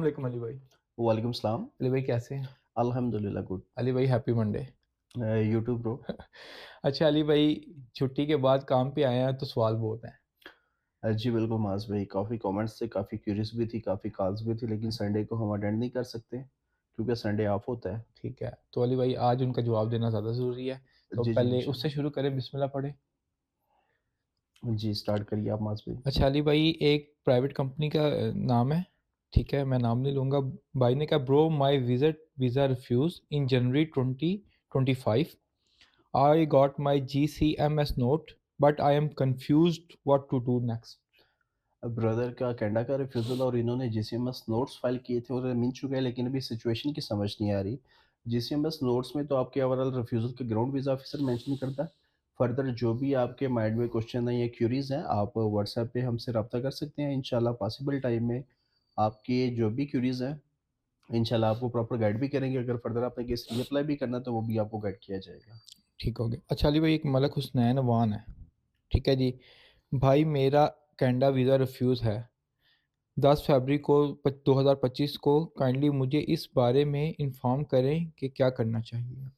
वालेकुम अली भाई। वालेकुम सलाम। अली भाई कैसे हैं? अल्हम्दुलिल्लाह गुड। अली भाई happy Monday. You too bro. अच्छा अली भाई, छुट्टी के बाद काम पे आए हैं तो सवाल बहुत हैं। जी बिल्कुल माज़ भाई, काफ़ी कमेंट्स थे, काफ़ी क्यूरीज़ भी थी, काफ़ी कॉल्स भी थी, लेकिन संडे को हम अटेंड नहीं कर सकते क्योंकि संडे ऑफ होता है। ठीक है, तो अली भाई आज उनका जवाब देना ज़्यादा ज़रूरी है। तो जी, जी पहले उससे इंशाल्लाह। शुरू करें, बिस्मिल्लाह पढ़ें। जी स्टार्ट करिए आप माज़ भाई। अच्छा अली भाई, एक प्राइवेट कंपनी का नाम है, ठीक है, मैं नाम नहीं लूँगा। भाई ने कहा bro my visit visa refuse in January 2025। I got my GCMS note but I am confused what to do next. Brother का कनाडा का रिफ्यूज़ल और इन्होंने जीसीएमएस नोट्स फाइल किए थे और मिल चुका है, लेकिन अभी सिचुएशन की समझ नहीं आ रही। जीसीएमएस नोट्स में तो आपके ओवरऑल रिफ्यूज़ल के ग्राउंड वीज़ा ऑफिसर मेंशन करता है। फर्दर जो भी आपके माइंड में क्वेश्चन है या क्यूरीज़ हैं, आप व्हाट्सएप पे हमसे रब्ता कर सकते हैं। इंशाल्लाह पॉसिबल टाइम में आपकी जो भी क्यूरीज़ हैं, इंशाल्लाह आपको प्रॉपर गाइड भी करेंगे। अगर फर्दर आपने केस रीअप्लाई भी करना है तो वो भी आपको गाइड किया जाएगा। ठीक हो गया। अच्छा अली भाई, एक मलक हुसनैन अवान है, ठीक है जी। भाई मेरा कनाडा वीज़ा रिफ्यूज़ है 10 फरवरी को 2025 को। काइंडली मुझे इस बारे में इन्फॉर्म करें कि क्या करना चाहिए।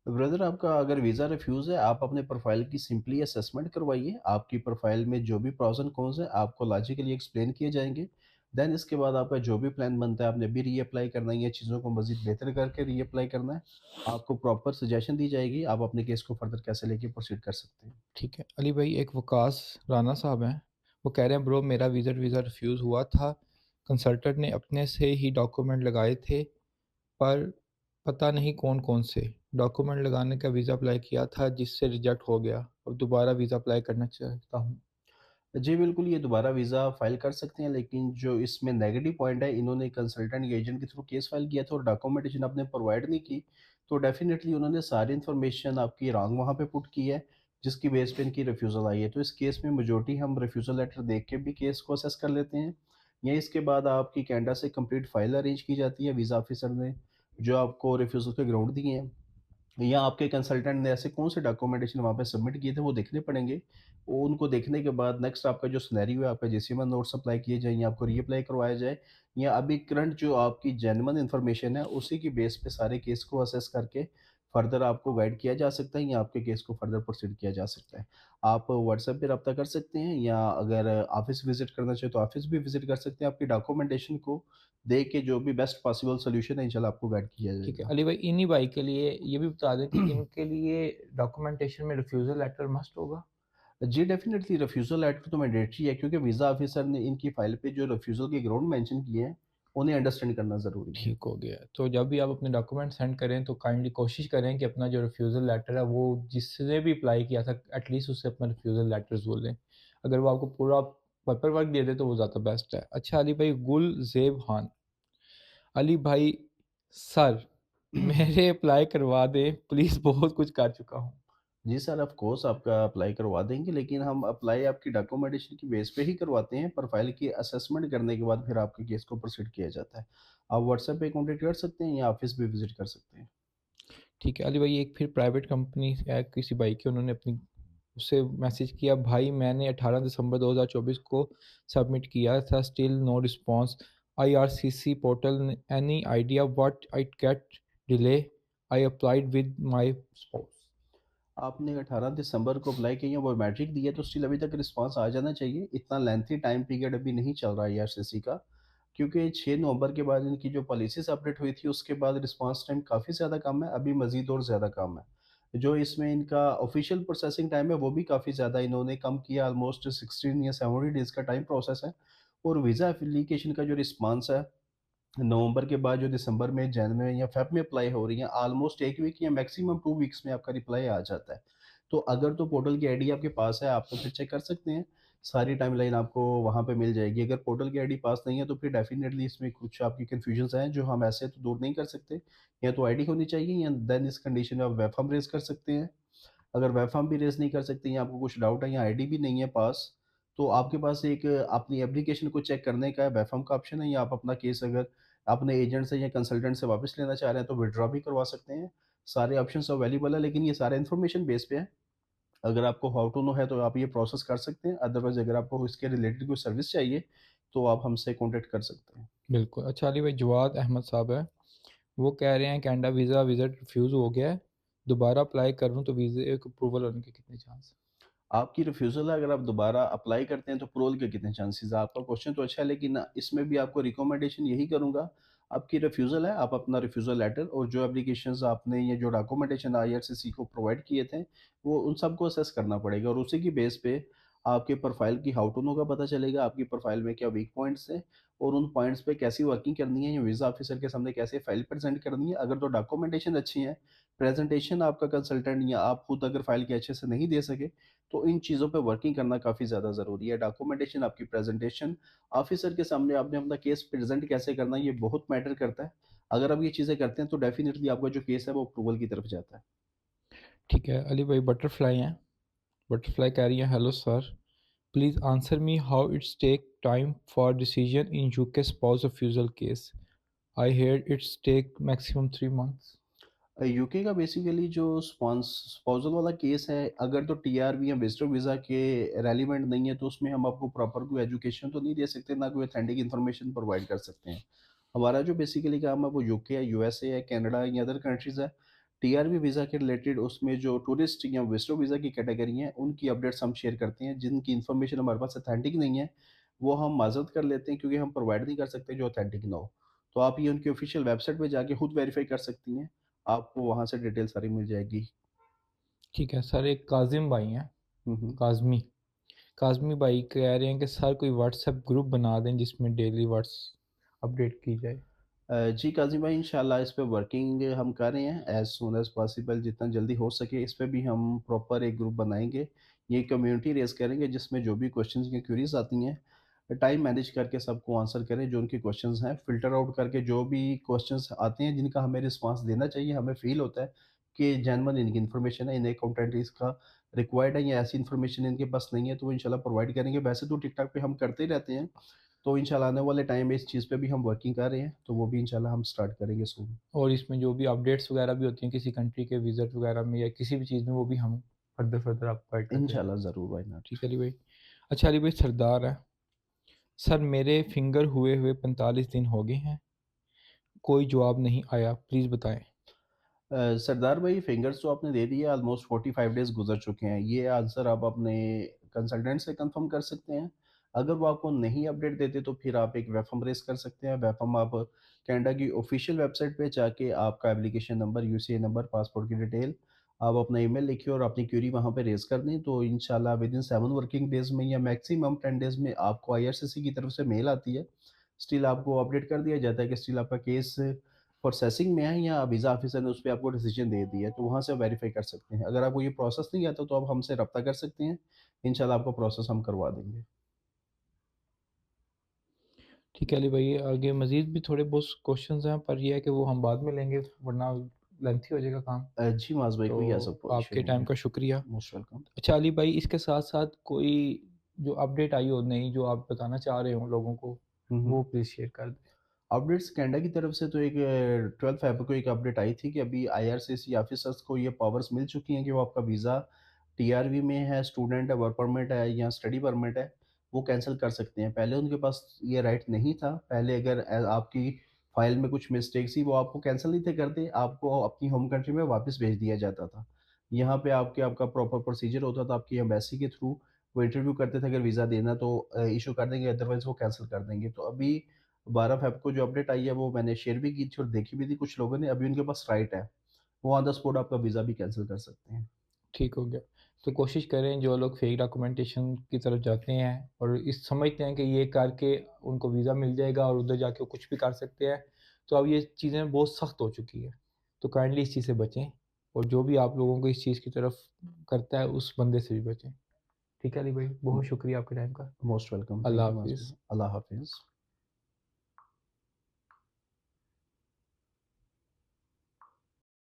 ब्रदर आपका अगर वीज़ा रिफ्यूज़ है, आप अपने प्रोफाइल की सिंपली असेसमेंट करवाइए। आपकी प्रोफाइल में जो भी प्रॉस एंड कॉन्स हैं, आपको लॉजिकली एक्सप्लेन किए जाएँगे। देन इसके बाद आपका जो भी प्लान बनता है, आपने भी रीअप्लाई करना है या चीज़ों को मज़ीद बेहतर करके रीअप्लाई करना है, आपको प्रॉपर सजेशन दी जाएगी। आप अपने केस को फर्दर कैसे लेके प्रोसीड कर सकते हैं। ठीक है अली भाई, एक वकास राना साहब हैं, वो कह रहे हैं ब्रो मेरा वीज़ा रिफ्यूज़ हुआ था। कंसल्टेंट ने अपने से ही डॉक्यूमेंट लगाए थे, पर पता नहीं कौन कौन से डॉक्यूमेंट लगाने का वीज़ा अप्लाई किया था जिससे रिजेक्ट हो गया। अब दोबारा वीज़ा अप्लाई करना चाहता हूँ। जी, बिल्कुल, ये दोबारा वीज़ा फ़ाइल कर सकते हैं, लेकिन जो इसमें नेगेटिव पॉइंट है, इन्होंने कंसल्टेंट या एजेंट के थ्रू केस फ़ाइल किया था और डॉक्यूमेंटेशन आपने प्रोवाइड नहीं की, तो डेफ़िनिटली उन्होंने सारी इन्फॉर्मेशन आपकी रॉन्ग वहाँ पे पुट की है, जिसकी बेस पे इनकी रिफ्यूज़ल आई है। तो इस केस में मेजॉरिटी हम रिफ्यूज़ल लेटर देख के भी केस को असेस कर लेते हैं, या इसके बाद आपकी कनाडा से कंप्लीट फ़ाइल अरेंज की जाती है वीज़ा ऑफ़िसर ने, जो आपको रिफ्यूज़ल के ग्राउंड दिए हैं। या आपके कंसल्टेंट ने ऐसे कौन से डॉक्यूमेंटेशन वहाँ पे सबमिट किए थे वो देखने पड़ेंगे। वो उनको देखने के बाद नेक्स्ट आपका जो सिनेरियो है, आपका जेसीमन नोट्स अप्लाई किए जाएँ या आपको रीअप्लाई करवाया जाए, या अभी करंट जो आपकी जेन्युइन इन्फॉर्मेशन है उसी की बेस पे सारे केस को असेस करके फर्दर आपको गाइड किया जा सकता है या आपके केस को फर्दर प्रोसीड किया जा सकता है। आप व्हाट्सएप पे रब्ता कर सकते हैं, या अगर ऑफ़िस विज़िट करना चाहें तो ऑफ़िस भी विज़िट कर सकते हैं। आपकी डॉक्यूमेंटेशन को देख के जो भी बेस्ट पॉसिबल सॉल्यूशन है इंशाल्लाह आपको गाइड किया ठीक है जाएगा। अली भाई, इन्हीं भाई के लिए ये भी बता दें कि इनके लिए डॉक्यूमेंटेशन में रिफ्यूज़ल लेटर मस्ट होगा। जी, डेफ़िनिटली रिफ्यूज़ल लेटर तो मैंडेटरी है, क्योंकि वीज़ा ऑफ़िसर ने इनकी फ़ाइल पे जो रिफ्यूज़ल के ग्राउंड मेंशन किए हैं, उन्हें अंडरस्टैंड करना ज़रूरी है। ठीक हो गया। तो जब भी आप अपने डॉक्यूमेंट सेंड करें तो काइंडली कोशिश करें कि अपना जो रिफ्यूज़ल लेटर है वो जिसने भी अप्लाई किया था एटलीस्ट उससे अपना रिफ्यूज़ल लेटर ज़रूर लें। अगर वो आपको पूरा पेपर वर्क दे दे तो वो ज़्यादा बेस्ट है। अच्छा अली भाई, गुल ज़ेब खान, अली भाई सर मेरे अप्लाई करवा दें प्लीज़, बहुत कुछ कर चुका हूँ। जी सर, ऑफ़ कोर्स आपका अप्लाई करवा देंगे, लेकिन हम अप्लाई आपकी डॉक्यूमेंटेशन की बेस पे ही करवाते हैं। प्रोफ़ाइल की असेसमेंट करने के बाद फिर आपके केस को प्रोसीड किया जाता है। आप व्हाट्सएप पे कॉन्टैक्ट कर सकते हैं या ऑफ़िस भी विज़िट कर सकते हैं। ठीक है अली भाई, एक फिर प्राइवेट कंपनी है किसी भाई की, उन्होंने अपनी उससे मैसेज किया, भाई मैंने 18 दिसंबर 2024 को सबमिट किया था, still no response. IRCC portal, any idea what I get delay, I applied with my spouse. आपने 18 दिसंबर को अप्लाई किया, बायोमेट्रिक दिया, तो स्टिल अभी तक रिस्पॉन्स आ जाना चाहिए। इतना लेंथी टाइम पीरियड अभी नहीं चल रहा है ईआरसीसी का, क्योंकि 6 नवंबर के बाद इनकी जो पॉलिसीज़ अपडेट हुई थी, उसके बाद रिस्पॉन्स टाइम काफ़ी ज़्यादा कम है, अभी मज़ीद और ज़्यादा कम है। जो इसमें इनका ऑफ़िशियल प्रोसेसिंग टाइम है, वो भी काफ़ी ज़्यादा इन्होंने कम किया, ऑलमोस्ट 16 या 17 डेज़ का टाइम प्रोसेस है। और वीज़ा एप्लीकेशन का जो रिस्पॉन्स है, नवंबर के बाद जो दिसंबर में, जन में या फ़ेब में अप्लाई हो रही हैं, ऑलमोस्ट 1 वीक या मैक्सिमम 2 वीक्स में आपका रिप्लाई आ जाता है। तो अगर तो पोर्टल की आईडी आपके पास है, आप तो फिर चेक कर सकते हैं। सारी टाइमलाइन आपको वहाँ पे मिल जाएगी। अगर पोर्टल की आईडी पास नहीं है, तो फिर डेफ़िनिटली इसमें कुछ आपकी कन्फ्यूजन्स हैं, जो हम ऐसे तो दूर नहीं कर सकते। या तो आईडी होनी चाहिए, या देन इस कंडीशन में आप वेब फॉर्म रेज़ कर सकते हैं। अगर वेब फॉर्म भी रेज़ नहीं कर सकते या आपको कुछ डाउट है या आईडी भी नहीं है पास, तो आपके पास एक अपनी एप्लीकेशन को चेक करने का वेब फॉर्म का ऑप्शन है, या आप अपना केस अगर अपने एजेंट से या कंसल्टेंट से वापस लेना चाह रहे हैं, तो विथड्रॉ भी करवा सकते हैं। सारे ऑप्शंस अवेलेबल है, लेकिन ये सारा इन्फॉर्मेशन बेस पे है। अगर आपको हाउ टू नो है, तो आप ये प्रोसेस कर सकते हैं। अदरवाइज़ अगर आपको इसके रिलेटेड कोई सर्विस चाहिए, तो आप हमसे कॉन्टैक्ट कर सकते हैं। बिल्कुल। अच्छा अली भाई जवाद अहमद साहब हैं, वो कह रहे हैं कनाडा वीज़ा विज़िट रिफ्यूज़ हो गया है, दोबारा अप्लाई करूँ तो वीज़े के अप्रूवल होने के कितने चांस हैं? आपकी रिफ्यूज़ल है, अगर आप दोबारा अप्लाई करते हैं तो अप्रूवल के कितने चांसेज़ हैं? आपका क्वेश्चन तो अच्छा है, लेकिन इसमें भी आपको रिकमेंडेशन यही करूँगा, आपकी रिफ्यूज़ल है, आप अपना रिफ्यूज़ल लेटर और जो एप्लीकेशंस आपने या जो डॉक्यूमेंटेशन आईआरसीसी को प्रोवाइड किए थे, वो उन सबको असेस करना पड़ेगा और उसी की बेस पे आपके प्रोफ़ाइल की हाउ टू नो का पता चलेगा, आपकी प्रोफ़ाइल में क्या वीक पॉइंट्स हैं और उन पॉइंट्स पे कैसी वर्किंग करनी है या वीज़ा ऑफ़िसर के सामने कैसे फाइल प्रेज़ेंट करनी है। अगर तो डॉक्यूमेंटेशन अच्छी है, प्रेज़ेंटेशन आपका कंसल्टेंट या आप खुद अगर फाइल के अच्छे से नहीं दे सके, तो इन चीज़ों पे वर्किंग करना काफ़ी ज़्यादा ज़रूरी है। डॉक्यूमेंटेशन, आपकी प्रेज़ेंटेशन, ऑफ़िसर के सामने आपने अपना केस प्रेज़ेंट कैसे करना है, ये बहुत मैटर करता है। अगर आप ये चीज़ें करते हैं, तो डेफ़िनिटली आपका जो केस है, वो अप्रूवल की तरफ जाता है। ठीक है, अली भाई बटरफ्लाई हैं, बटरफ्लाई कह रही हैं hello sir, please answer me how it's take time for decision in UK spouse refusal case? I heard it's take maximum 3 months. UK का बेसिकली जो स्पाउसल वाला केस है, अगर तो टीआरवी या विज़िटर वीज़ा के रेलेवेंट नहीं है, तो उसमें हम आपको प्रॉपर कोई एजुकेशन तो नहीं दे सकते, ना कोई ऑथेंटिक इन्फॉर्मेशन प्रोवाइड कर सकते हैं। हमारा जो बेसिकली काम है, वो यूके है, यूएसए है, कनाडा या अदर कंट्रीज़ है। टीआरवी वीज़ा के रिलेटेड उसमें जो टूरिस्ट या विज़िटर वीज़ा की कैटेगरी है, उनकी अपडेट्स हम शेयर करते हैं। जिनकी इन्फॉर्मेशन हमारे पास ऑथेंटिक नहीं है, वो हम माज़रत कर लेते हैं, क्योंकि हम प्रोवाइड नहीं कर सकते जो ऑथेंटिक ना हो। तो आप ये उनकी ऑफ़िशियल वेबसाइट पे जाके खुद वेरीफ़ाई कर सकती हैं। आपको वहाँ से डिटेल सारी मिल जाएगी। ठीक है सर, एक काज़िम भाई हैं, हुँ, हुँ। काज़मी, काज़मी भाई कह रहे हैं कि सर कोई व्हाट्सएप ग्रुप बना दें जिसमें डेली व्हाट्स अपडेट की जाए। जी काज़िम भाई, इंशाल्लाह इस पे वर्किंग हम कर रहे हैं, एज़ सून एज़ पॉसिबल जितना जल्दी हो सके इस पे भी हम प्रॉपर एक ग्रुप बनाएँगे। ये कम्युनिटी रेज़ करेंगे, जिसमें जो भी क्वेश्चंस या क्वेरीज़ आती हैं, टाइम मैनेज करके सबको आंसर करें जो उनके क्वेश्चंस हैं, फ़िल्टर आउट करके जो भी क्वेश्चंस आते हैं जिनका हमें रिस्पॉन्स देना चाहिए, हमें फ़ील होता है कि जेन्युइन इनकी इन्फॉर्मेशन है, इन्हें कंटेंट इसका रिक्वायर्ड है या ऐसी इन्फॉर्मेशन इनके पास नहीं है, तो वो इंशाल्लाह प्रोवाइड करेंगे। वैसे तो टिकटॉक पे हम करते ही रहते हैं, तो इंशाल्लाह आने वाले टाइम में इस चीज़ पे भी हम वर्किंग कर रहे हैं, तो वो भी इंशाल्लाह हम स्टार्ट करेंगे सून। और इसमें जो भी अपडेट्स वगैरह भी होती हैं किसी कंट्री के विज़िट वगैरह में या किसी भी चीज़ में, वो भी हम फर्दर आपको गाइड करते रहेंगे। इंशाल्लाह ज़रूर, व्हाई ठीक नॉट। है अली भाई। अच्छा अली भाई सरदार हैं, सर मेरे फिंगर हुए हुए 45 दिन हो गए हैं, कोई जवाब नहीं आया, प्लीज़ बताएँ। सरदार भाई, फिंगर्स तो आपने दे दिए, ऑलमोस्ट 45 डेज़ गुज़र चुके हैं। ये आंसर आप अपने कंसल्टेंट से कन्फर्म कर सकते हैं। अगर वो आपको नहीं अपडेट देते, तो फिर आप एक वेफ़म रेज़ कर सकते हैं। वेफ़म आप कनाडा की ऑफ़िशियल वेबसाइट पे जाके आपका application number, UCA number, passport की डिटेल, आप अपना ईमेल लिखिए और अपनी क्वेरी वहाँ पे रेज़ कर दें, तो इंशाल्लाह विदिन 7 वर्किंग डेज़ में या मैक्सिमम 10 डेज़ में आपको आईआरसीसी की तरफ से मेल आती है। स्टिल आपको अपडेट कर दिया जाता है कि स्टिल आपका केस प्रोसेसिंग में है या वीज़ा ऑफ़िसर ने उसपे आपको डिसीज़न दे दिया है, तो वहाँ से आप वेरीफ़ाई कर सकते हैं। अगर आपको ये प्रोसेस नहीं आता, तो आप हमसे राब्ता कर सकते हैं। इंशाल्लाह आपका प्रोसेस हम करवा देंगे। ठीक है अली भाई, आगे मज़ीद भी थोड़े बहुत क्वेश्चंस हैं, पर ये है कि वो हम बाद में लेंगे वरना लेंथी हो जाएगा काम। जी माज़ भाई, कोई ऐसा तो कोई इश्यू आपके नहीं टाइम है। का शुक्रिया। Most welcome. अच्छा अली भाई, इसके साथ-साथ कोई जो अपडेट आई हो नई जो आप बताना चाह रहे हो लोगों को, हुँ, हुँ। वो प्लीज़ शेयर कर दें। अपडेट्स कनाडा की तरफ से तो एक 12 फ़ेब को एक अपडेट आई थी कि अभी आईआरसीसी ऑफ़िसर्स को ये पावर्स मिल चुकी हैं कि वो आपका वीज़ा टीआरवी में है, स्टूडेंट है, वर्क परमिट है या स्टडी परमिट है, वो कैंसल कर सकते हैं। पहले उनके पास ये राइट नहीं था। पहले अगर आपकी फ़ाइल में कुछ मिस्टेक्स थी, वो आपको कैंसल नहीं थे करते, आपको अपनी होम कंट्री में वापस भेज दिया जाता था। यहाँ पे आपका प्रॉपर प्रोसीजर होता था, आपकी एम्बेसी के थ्रू वो इंटरव्यू करते थे, अगर वीज़ा देना तो इश्यू कर देंगे, अदरवाइज़ वो कैंसल कर देंगे। तो अभी 12 फ़ेब को जो अपडेट आई है, वो मैंने शेयर भी की थी और देखी भी थी कुछ लोगों ने, अभी उनके पास राइट है। वो ऑन द स्पॉट आपका वीज़ा भी कैंसल कर सकते हैं। ठीक हो गया। तो कोशिश करें जो लोग फेक डॉक्यूमेंटेशन की तरफ जाते हैं और इस समझते हैं कि ये करके उनको वीज़ा मिल जाएगा और उधर जाके वो कुछ भी कर सकते हैं, तो अब ये चीज़ें बहुत सख्त हो चुकी है। तो काइंडली इस चीज़ से बचें और जो भी आप लोगों को इस चीज़ की तरफ करता है, उस बंदे से भी बचें। ठीक है अली भाई, मो बहुत शुक्रिया आपके टाइम का। Most welcome. Allah thank you हाफ़िज़। माज़। अल्लाह हाफ़िज़।